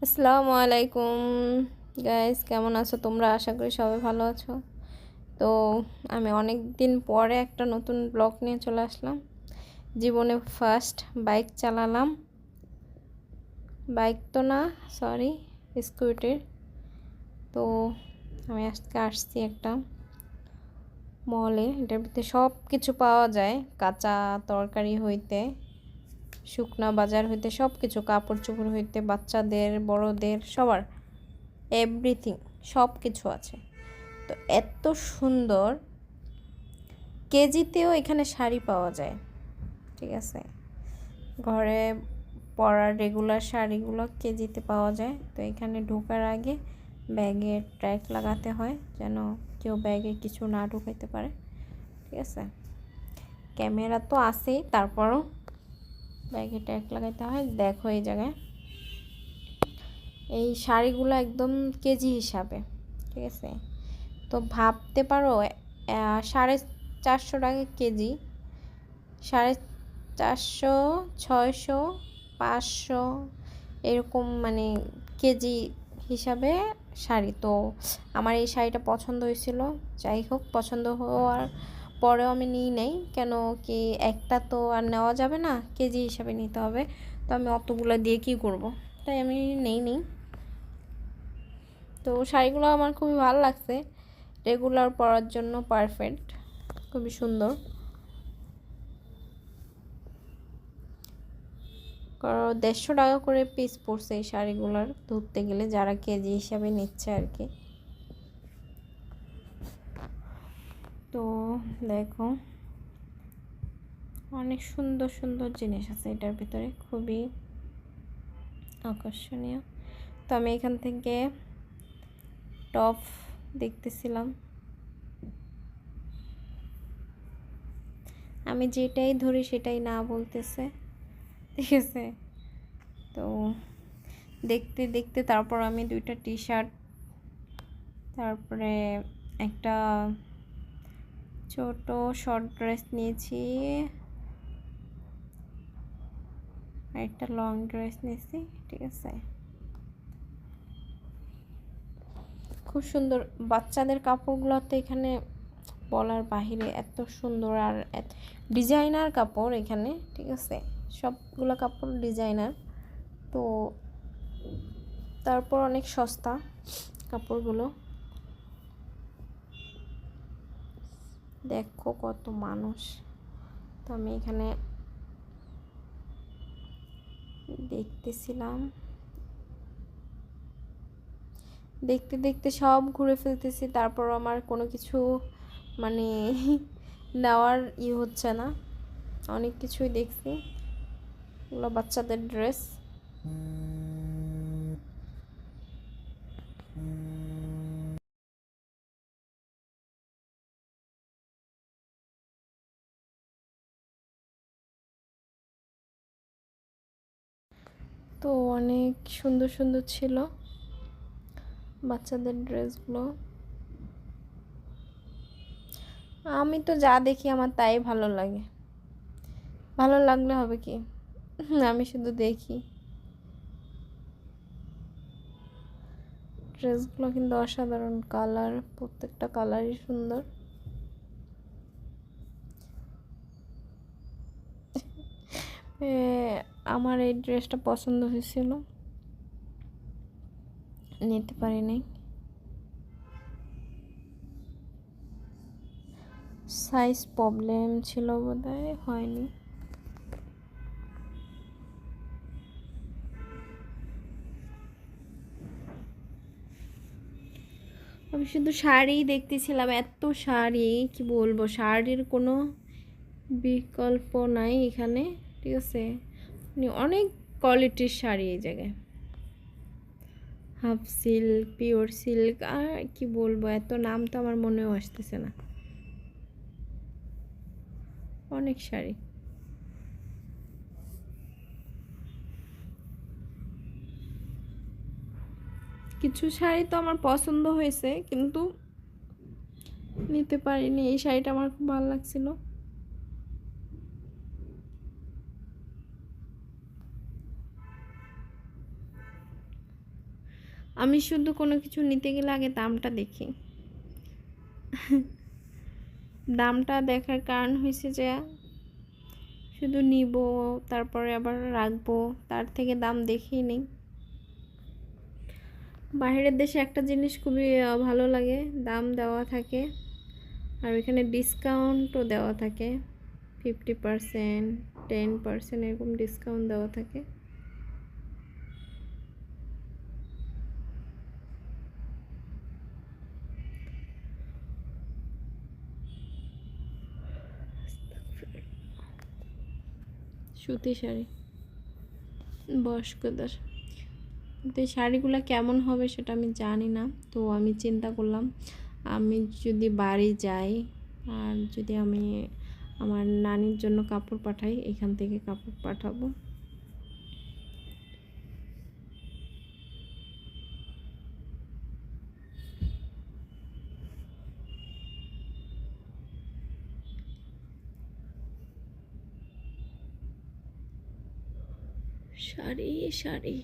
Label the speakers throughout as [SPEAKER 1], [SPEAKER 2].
[SPEAKER 1] আসসালামু আলাইকুম গাইস, কেমন আছো তোমরা? আশা করি সবাই ভালো আছো। তো আমি অনেক দিন পরে একটা নতুন ব্লগ নিয়ে চলে আসলাম। জীবনে ফার্স্ট বাইক চালালাম। বাইক তো না, সরি, স্কুটির। তো আমি আজকে আসছি একটা মলে। এটার ভিতরে সব কিছু পাওয়া যায়, কাঁচা তরকারি হইতে শুকনা বাজার হইতে সব কিছু, কাপড় চোপড় হইতে বাচ্চাদের বড়দের সবার এভরিথিং সব কিছু আছে। তো এত সুন্দর, কেজিতেও এখানে শাড়ি পাওয়া যায়। ঠিক আছে, ঘরে পরার রেগুলার শাড়িগুলো কেজিতে পাওয়া যায়। তো এখানে ঢোকার আগে ব্যাগে ট্র্যাক লাগাতে হয়, যেন কেউ ব্যাগে কিছু না ঢুকাইতে পারে। ঠিক আছে, ক্যামেরা তো আছেই, তারপরও ব্যাগে ট্র্যাক লাগাইতে হয়। দেখো এই জায়গায় এই শাড়িগুলো একদম কেজি হিসাবে। ঠিক আছে, তো ভাবতে পারো 450 টাকা কেজি। 450, 600, 500 এরকম, মানে কেজি হিসাবে শাড়ি। তো আমার এই শাড়িটা পছন্দ হয়েছিল। যাই হোক, পছন্দ হওয়ার পরেও আমি নিই নাই। কেন কি, একটা তো আর নেওয়া যাবে না, কেজি হিসাবে নিতে হবে। তো আমি অতগুলো দিয়ে কী করব, তাই আমি নেই। তো শাড়িগুলো আমার খুবই ভালো লাগছে, রেগুলার পরার জন্য পারফেক্ট, খুবই সুন্দর। কারণ 150 টাকা করে পিস পড়ছে এই শাড়িগুলোর ধরতে গেলে, যারা কেজি হিসাবে নিচ্ছে আর কি। তো দেখো, অনেক সুন্দর সুন্দর জিনিস আছে এটার ভিতরে, খুবই আকর্ষণীয়। তো আমি এখান থেকে টপ দেখতেছিলাম। আমি যেটাই ধরি সেটাই না বলতেছে। ঠিক আছে, তো দেখতে দেখতে তারপর আমি 2টা টি শার্ট, তারপরে একটা ছোট শর্ট ড্রেস নিয়েছি, আর একটা লং ড্রেস নিয়েছি। ঠিক আছে, খুব সুন্দর বাচ্চাদের কাপড়গুলো তো এখানে বলার বাহিরে, এত সুন্দর আর ডিজাইনার কাপড় এখানে। ঠিক আছে, সবগুলো কাপড় ডিজাইনার। তো তারপর অনেক সস্তা কাপড়গুলো। দেখো কত মানুষ। তো আমি এখানে দেখতেছিলাম, দেখতে দেখতে সব ঘুরে ফেলতেছি। তারপর আমার কোনো কিছু মানে নেওয়ার হচ্ছে না, অনেক কিছুই দেখছি। এগুলো বাচ্চাদের ড্রেস। তো অনেক সুন্দর সুন্দর ছিল বাচ্চাদের ড্রেসগুলো। আমি তো যা দেখি আমার তাই ভালো লাগে, ভালো লাগলে হবে কি, আমি শুধু দেখি। ড্রেসগুলো কিন্তু অসাধারণ, কালার, প্রত্যেকটা কালারই সুন্দর। আমার এই ড্রেসটা পছন্দ হয়েছিল, নিতে পারিনি, সাইজ প্রবলেম ছিল বোধহয়, হয়নি। আমি শুধু শাড়ি দেখতেছিলাম, এত শাড়ি কি বলবো, শাড়ির কোনো বিকল্প নাই এখানে। ঠিক আছে, অনেক কোয়ালিটির শাড়ি এই জায়গায়, হাফ সিল্ক, পিওর সিল্ক, আর কি বলবো, এত নাম তো আমার মনেও আসতেছে না। অনেক শাড়ি, কিছু শাড়ি তো আমার পছন্দ হয়েছে, কিন্তু নিতে পারিনি। এই শাড়িটা আমার খুব ভালো লাগছিল। আমি শুধু কোনো কিছু নিতে গেলে আগে দামটা দেখি। দামটা দেখার কারণ হয়েছে যে শুধু নিব তারপরে আবার রাখবো, তার থেকে দাম দেখেই নেই। বাইরের দেশে একটা জিনিস খুবই ভালো লাগে, দাম দেওয়া থাকে আর এখানে ডিসকাউন্টও দেওয়া থাকে, 50%, 10% এরকম ডিসকাউন্ট দেওয়া থাকে। সুতি শাড়ি বয়স্কদের, তো এই শাড়িগুলো কেমন হবে সেটা আমি জানি না। তো আমি চিন্তা করলাম আমি যদি বাড়ি যাই আর যদি আমি আমার নানির জন্য কাপড় পাঠাই, এখান থেকে কাপড় পাঠাবো। শাড়ি শাড়ি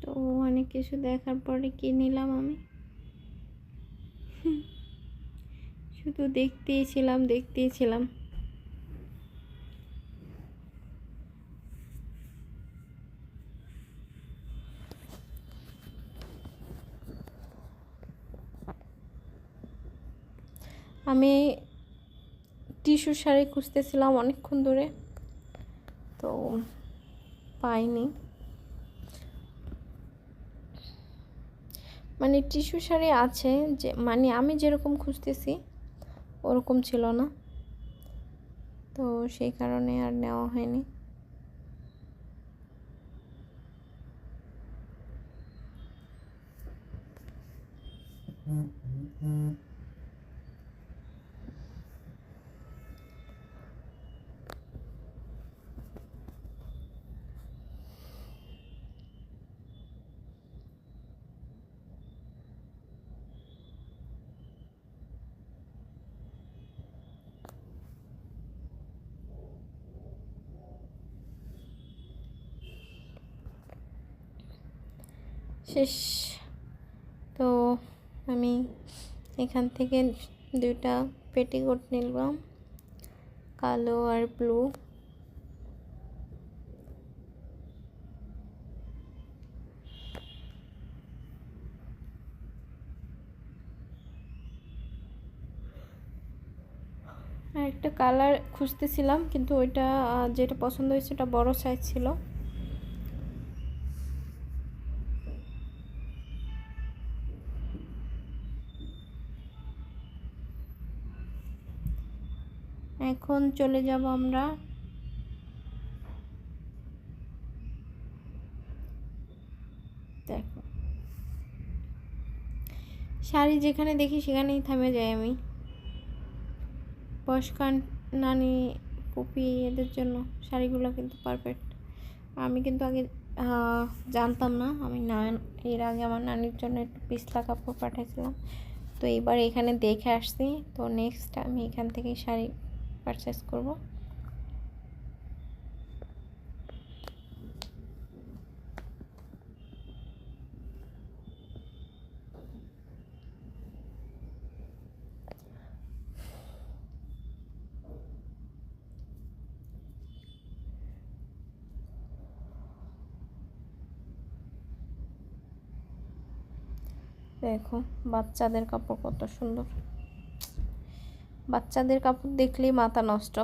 [SPEAKER 1] তো অনেক কিছু দেখার পরে কি নিলাম আমি, শুধু দেখতেই ছিলাম। আমি টিস্যু শাড়ি খুঁজতেছিলাম অনেকক্ষণ ধরে, তো পাইনি। মানে টিস্যু শাড়ি আছে, যে মানে আমি যেরকম খুঁজতেছি ওরকম ছিল না, তো সেই কারণে আর নেওয়া হয়নি। শেষ। তো আমি এখান থেকে দুইটা পেটিকোট নিলাম, কালো আর ব্লু। আর একটা কালার খুঁজতেছিলাম, কিন্তু ওইটা যেটা পছন্দ হয়েছে ওটা বড় সাইজ ছিল। এখন চলে যাব আমরা দেখো, শাড়ি যেখানে দেখি সেখানেই থেমে যাই আমি। বয়স্ক নানি পুপি এদের জন্য শাড়িগুলো কিন্তু পারফেক্ট। আমি কিন্তু আগে জানতাম না, আমি না এর আগে আমার নানির জন্য একটু পিছলা কাপড় পাঠাইছিলাম, তো এবার এখানে দেখে আসছি। তো নেক্সট আমি এখান থেকেই শাড়ি পারচেস করব। দেখো বাচ্চাদের কাপড় কত সুন্দর, বাচ্চাদের কাপড় দেখলেই মাথা নষ্ট,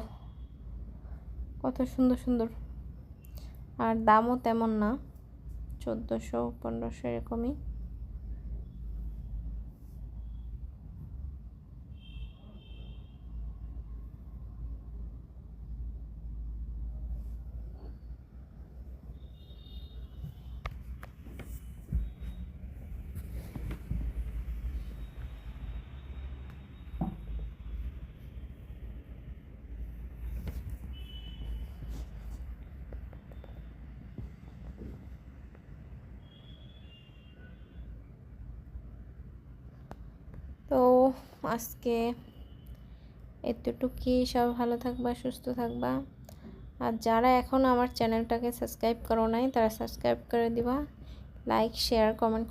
[SPEAKER 1] কত সুন্দর সুন্দর। আর দামও তেমন না, 1400-1500 এরকমই। তো আজকে এতটুকুই। সব ভালো থাকবা, সুস্থ থাকবা। আর যারা এখনও আমার চ্যানেলটাকে সাবস্ক্রাইব করো নাই তারা সাবস্ক্রাইব করে দিবা, লাইক শেয়ার কমেন্ট